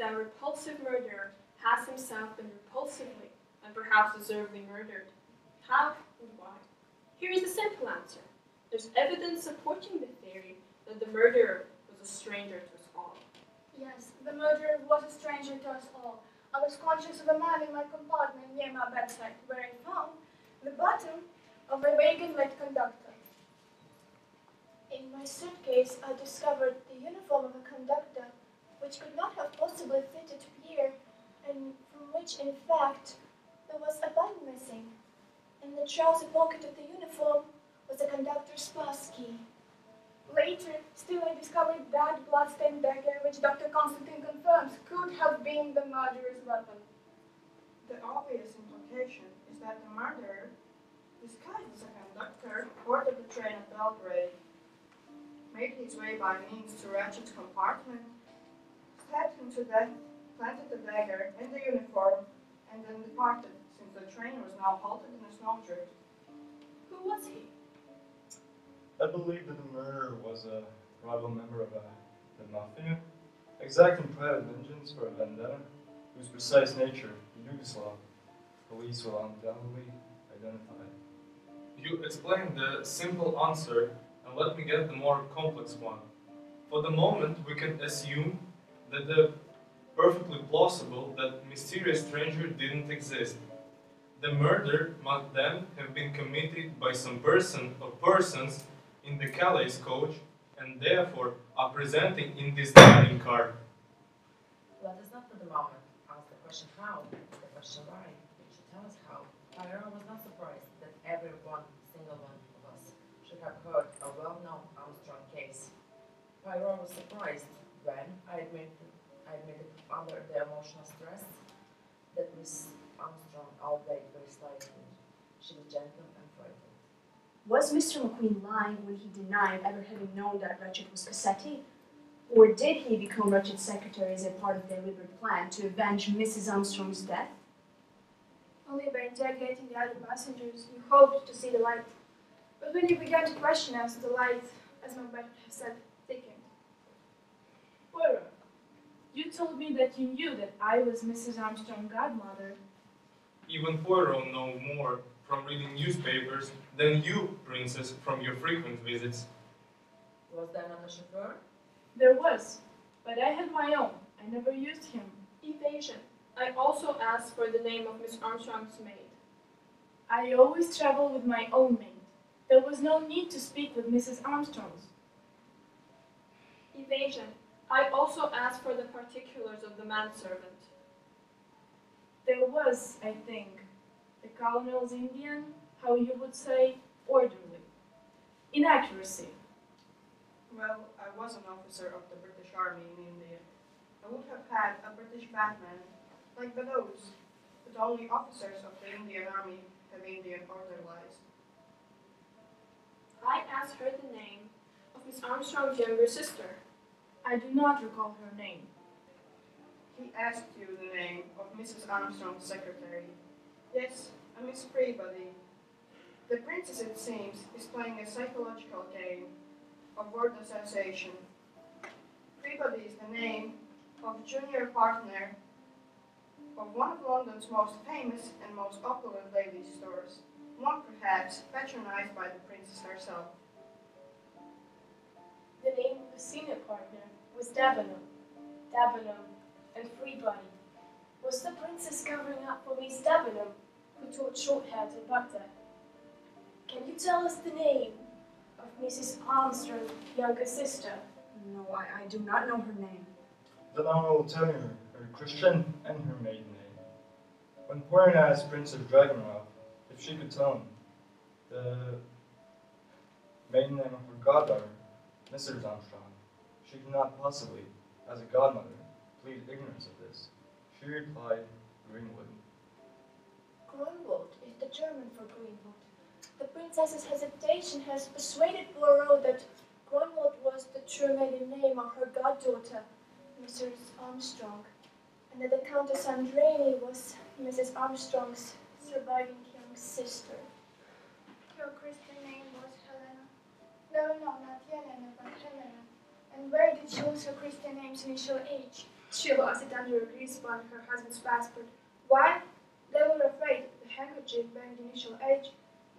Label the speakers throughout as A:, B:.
A: that repulsive murderer has himself been repulsively and perhaps deservedly murdered? How and why? Here is the simple answer. There's evidence supporting the theory that the murderer was a stranger to us all.
B: Yes, the murderer was a stranger to us all. I was conscious of a man in my compartment near my bedside, where I found the bottom of a wagon-led conductor. In my suitcase, I discovered the uniform of a conductor, which could not have possibly fitted Pierre, and from which, in fact, there was a button missing. In the trouser pocket of the uniform was the conductor's pass key. Later, still I discovered that blood-stained dagger, which Dr. Constantine confirms could have been the murderer's weapon.
C: The obvious implication is that the murderer, disguised as a conductor, boarded the train at Belgrade, made his way by means to Ratchet's compartment, stabbed him to death, planted the dagger in the uniform, and then departed, since the train was now halted in a snowdrift.
A: Who was he?
D: I believe that the murderer was a rival member of the mafia, exacting private vengeance for a vendetta whose precise nature the Yugoslav police will undoubtedly identify.
E: You explained the simple answer, and let me get the more complex one. For the moment, we can assume that the perfectly plausible that mysterious stranger didn't exist. The murder must then have been committed by some person or persons in the Calais coach, and therefore are presenting in this dining card.
F: Let us not for the moment ask the question how, the question why. You should tell us how. Poirot was not surprised that every single one of us should have heard a well-known Armstrong case. Poirot was surprised when, I admitted under the emotional stress, that Miss Armstrong outweighed very slightly. She was gentle and frightened.
G: Was Mr. McQueen lying when he denied ever having known that Ratchet was Cassetti? Or did he become Ratchet's secretary as a part of their deliberate plan to avenge Mrs. Armstrong's death?
B: Only by interrogating the other passengers, we hoped to see the light. But when he began to question us, the light, as Macbeth has said, thickened.
H: Poirot, you told me that you knew that I was Mrs. Armstrong's godmother.
E: Even Poirot knows more from reading newspapers than you, Princess, from your frequent visits.
F: Was there not a chauffeur?
H: There was, but I had my own. I never used him.
A: Evasion. I also asked for the name of Miss Armstrong's maid.
H: I always travel with my own maid. There was no need to speak with Mrs. Armstrong's.
A: Evasion. I also asked for the particulars of the manservant.
H: There was, I think, the colonel's Indian, how you would say, orderly. Inaccuracy.
C: Well, I was an officer of the British Army in India. I would have had a British Batman, like Beddoes, but only officers of the Indian Army have Indian orderlies.
A: I asked her the name of Miss Armstrong's younger sister.
H: I do not recall her name.
C: He asked you the name of Mrs. Armstrong's secretary. Yes, a Miss Freebody. The princess, it seems, is playing a psychological game of word association. Freebody is the name of junior partner of one of London's most famous and most opulent ladies' stores, one perhaps patronized by the princess herself.
G: The name of the senior partner was Davenham. Davenham and Freebody. Was the princess covering up for Miss Davenham, who taught shorthand in Baghdad? Can you tell us the name of Mrs. Armstrong's younger sister?
I: No, I do not know her name.
D: Then I will tell you her Christian and her maiden name. When Poirot asked Prince of Dragonrod if she could tell him the maiden name of her goddaughter, Mrs. Armstrong, she could not possibly, as a godmother, plead ignorance of this. She replied, Greenwood.
B: Greenwood is the German for Greenwood. The princess's hesitation has persuaded Poirot that Greenwood was the true maiden name of her goddaughter, Mrs. Armstrong, and that the Countess Andreni was Mrs. Armstrong's surviving young sister. Her Christian name was Helena. No, not Helena, but Helena. And where did she lose her Christian name's initial age? She lost it under a grease spot on her husband's passport. Why? They were afraid the handkerchief bearing the initial H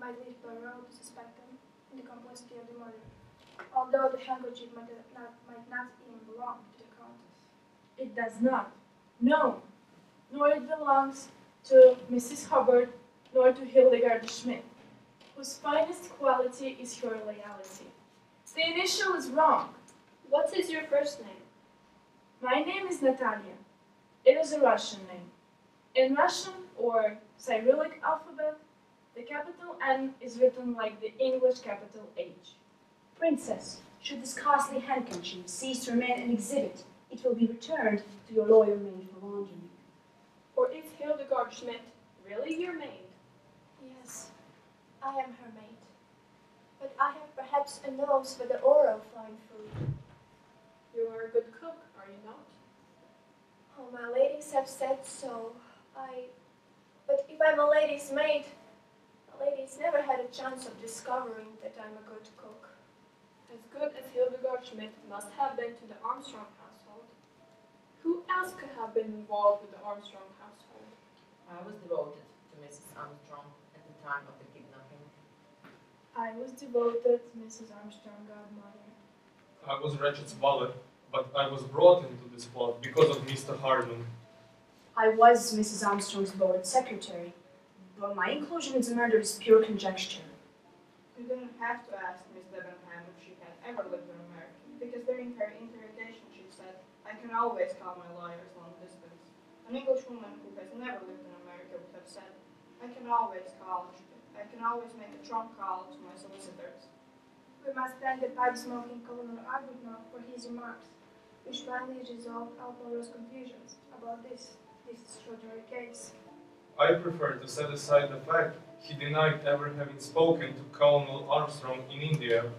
B: might lead Poirot to suspect them in the complicity of the murder, although the handkerchief might not even belong to the Countess.
H: It does not. No, nor it belongs to Mrs. Hubbard, nor to Hildegard Schmidt, whose finest quality is her loyalty. The initial is wrong.
A: What is your first name?
H: My name is Natalia. It is a Russian name. In Russian or Cyrillic alphabet, the capital N is written like the English capital H.
I: Princess, should this costly handkerchief cease to remain an exhibit, it will be returned to your loyal maid for laundering.
A: Or is Hildegard Schmidt really your maid?
B: Yes, I am her maid. But I have perhaps a nose for the oral fine food.
A: You are a good cook, are you not?
B: Oh, my ladies have said so. But if I'm a lady's maid, the ladies never had a chance of discovering that I'm a good cook.
A: As good as Hildegard Schmidt must have been to the Armstrong household. Who else could have been involved with the Armstrong household?
F: I was devoted to Mrs. Armstrong at the time of the kidnapping.
H: I was devoted to Mrs. Armstrong, godmother.
E: I was Ratchet's valet, but I was brought into this plot because of Mr. Hardman.
I: I was Mrs. Armstrong's devoted secretary, but my inclusion in the murder is pure conjecture.
C: You didn't have to ask Miss Debenham if she had ever lived in America, because during her interrogation she said, "I can always call my lawyers long distance." An English woman who has never lived in America would have said, I can always make a trump call to my solicitors."
B: We must thank the pipe-smoking Colonel Arbuthnot for his remarks, which finally resolved all Poirot's confusions about this extraordinary case.
E: I prefer to set aside the fact he denied ever having spoken to Colonel Armstrong in India,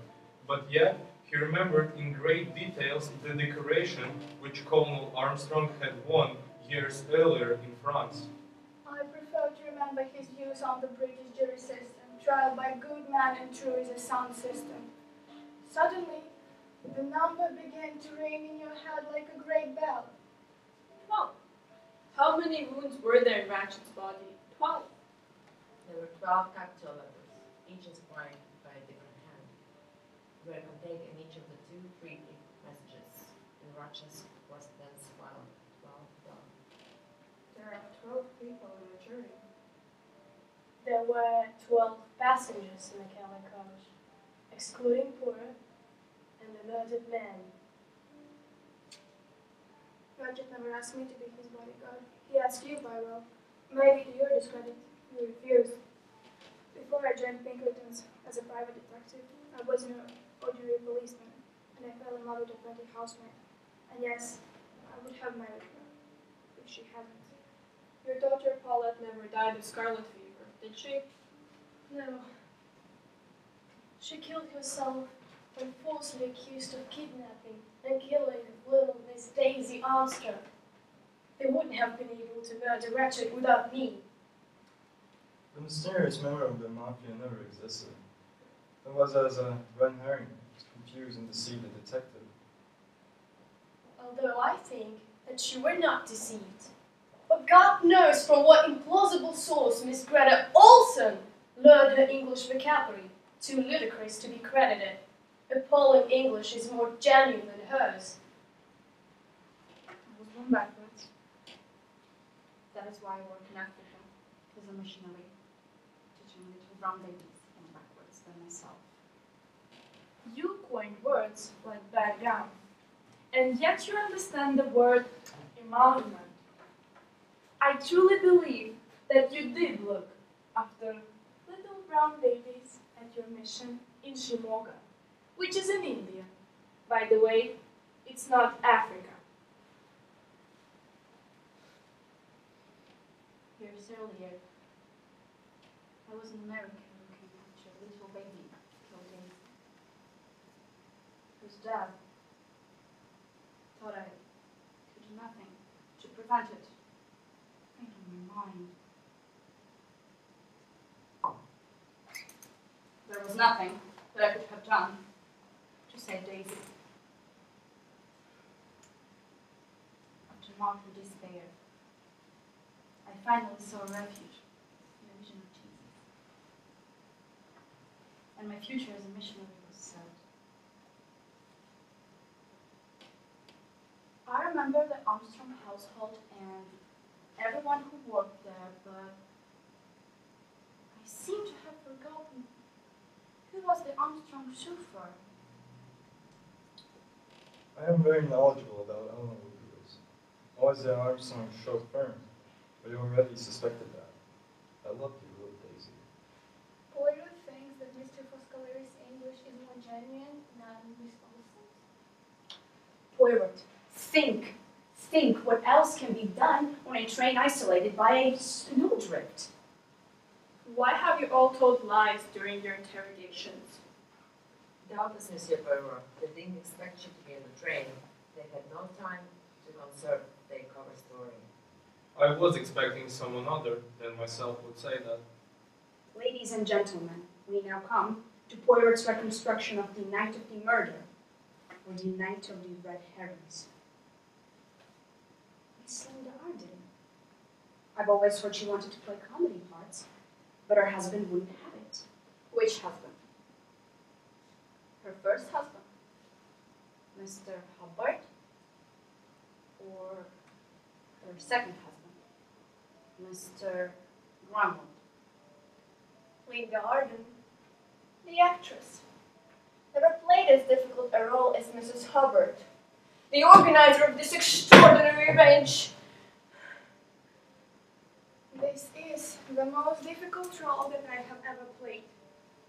E: but yet he remembered in great details the decoration which Colonel Armstrong had won years earlier in France.
B: I prefer to remember his views on the British jury system. Trial by good man and true is a sound system. Suddenly, the number began to ring in your head like a great bell.
A: 12. How many wounds were there in Ratchet's body? 12.
F: There were 12 capital letters, each inspired by a different hand, were contained in each of the two brief messages. In Ratchet's was then spelled 12.
C: There are 12 people in the jury.
G: There were 12 passengers in the Kelly coach, excluding Poirot and the murdered man.
B: Ratchet never asked me to be his bodyguard. He asked you, Poirot. Maybe to your discredit, you refused. Before I joined Pinkerton's as a private detective, I was an ordinary policeman, and I fell in love with a pretty housemaid. And yes, I would have married her, if she hadn't.
A: Your daughter Paulette never died of scarlet fever, did she?
G: No. She killed herself when falsely accused of kidnapping and killing of little Miss Daisy Armstrong. They wouldn't have been able to murder Ratchet without me.
D: The mysterious member of the mafia never existed. It was as a red herring to confuse and deceive the detective.
G: Although I think that you were not deceived. But God knows from what implausible source Miss Greta Olson learned her English vocabulary, too ludicrous to be credited. Appalling English is more genuine than hers.
I: I was born backwards. That is why I work in Africa as a missionary, teaching little brown babies born backwards than myself.
H: You coined words like background, and yet you understand the word emolument. I truly believe that you did look after little brown babies at your mission in Shimoga, which is in India. By the way, it's not Africa.
I: Years earlier, I was in America looking after a little baby called Daisy, whose dad thought I could do nothing to prevent it. Made up my mind. There was nothing that I could have done to save Daisy. After conquer despair. I finally saw a refuge in the vision of Jesus. And my future as a missionary was set. I remember the Armstrong household and everyone who worked there, but I seem to have forgotten who was the Armstrong chauffeur.
D: I am very knowledgeable about automobiles. I was the Armstrong chauffeur, but you already suspected that. I love you, little Daisy.
B: Poirot thinks that Mr. Foscaleri's English is more genuine than Miss Olson's.
I: Poirot, think! Think what else can be done on a train isolated by a snowdrift.
A: Why have you all told lies during your interrogations?
F: Doubtless, Monsieur Poirot, they didn't expect you to be in the train. They had no time to concert their cover story.
E: I was expecting someone other than myself would say that.
I: Ladies and gentlemen, we now come to Poirot's reconstruction of the night of the murder, or the night of the red herrings. Miss Linda Arden. I've always heard she wanted to play comedy parts, but her husband wouldn't have it.
A: Which husband?
I: Her first husband, Mr. Hubbard, or her second husband, Mr. Grumble.
B: Linda Arden, the actress, never played as difficult a role as Mrs. Hubbard, the organizer of this extraordinary revenge. This is the most difficult role that I have ever played.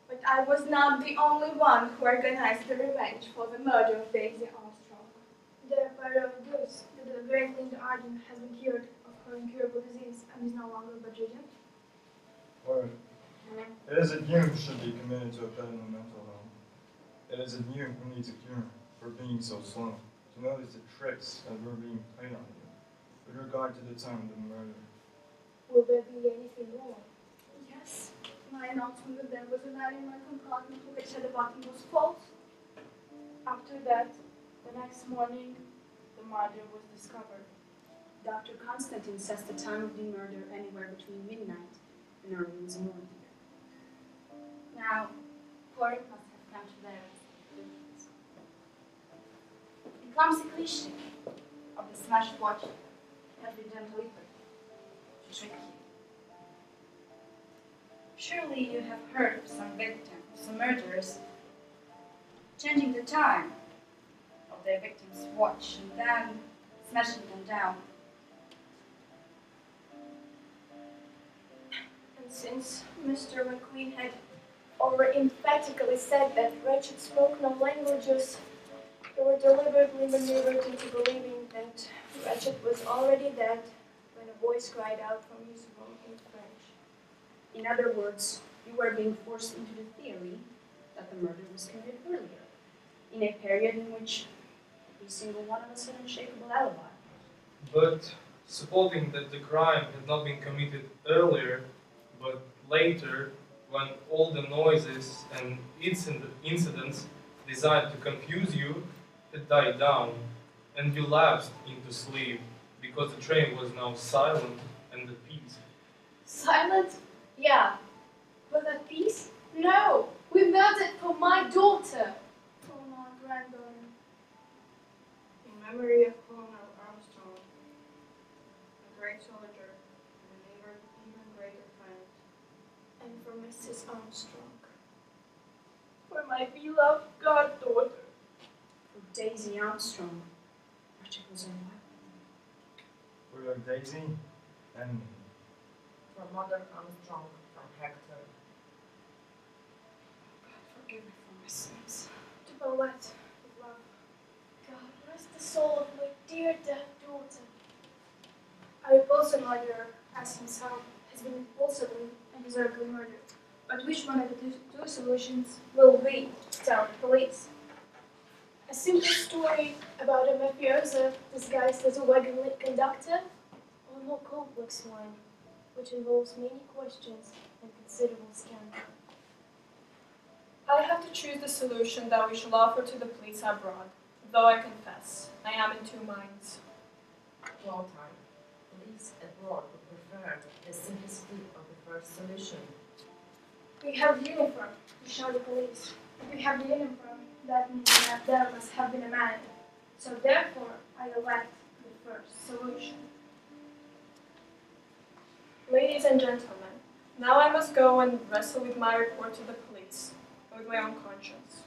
B: But I was not the only one who organized the revenge for the murder of Daisy Armstrong. The Poirot goes that the great Linda Arden has been cured of her incurable disease and is no longer bedridden.
D: Or it isn't you who should be committed to a bed in a mental home. It isn't you who needs a cure for being so slow. To notice the tricks that were being played on you with regard to the time of the murder.
B: Will there be anything more? Yes. My announcement that there was a man in my compartment who had said the button was false.
H: After that, the next morning, the murder was discovered.
I: Dr. Constantine says the time of the murder anywhere between midnight and early in the morning. Now, Poirot must have come to their conclusions. The clumsy cliche of the smashed watch has been done deliberately to trick you. Surely you have heard of some victims, some murderers, changing the time of their victim's watch and then smashing them down.
B: And since Mr. McQueen had over emphatically said that Wretched spoke no languages, they were deliberately maneuvered into believing that Wretched was already dead when a voice cried out from his room in French.
I: In other words, you were being forced into the theory that the murder was committed earlier, in a period in which every single one of us had an unshakable alibi.
E: But supposing that the crime had not been committed earlier, but later, when all the noises and incidents designed to confuse you had died down, and you lapsed into sleep because the train was now silent and at peace.
G: Silent? Yeah. But at peace? No. We murdered for my daughter.
B: For my granddaughter.
C: In memory of Colonel Armstrong, a great soldier and an even greater friend.
B: And for Mrs. Armstrong.
H: For my beloved goddaughter.
I: For Daisy Armstrong, Richard was unwell.
D: For your Daisy and me.
F: For Mother Armstrong from Hector.
I: God, forgive me for my sins.
B: To Paulette, with love.
G: God, rest the soul of my dear dead daughter.
B: A repulsive murderer, as himself, has been impulsively and deservedly murdered. But which one of the two solutions will we tell the police?
G: A simple story about a mafioso disguised as a wagon-lit conductor, or a more complex one, which involves many questions and considerable scandal.
A: I have to choose the solution that we shall offer to the police abroad, though I confess I am in two minds.
F: to all time. Police abroad would prefer the simplicity of the first solution.
B: We have the uniform to show the police. If we have the uniform, that means that there must have been a man. So therefore, I elect the first solution.
A: Ladies and gentlemen, now I must go and wrestle with my report to the police, with my own conscience.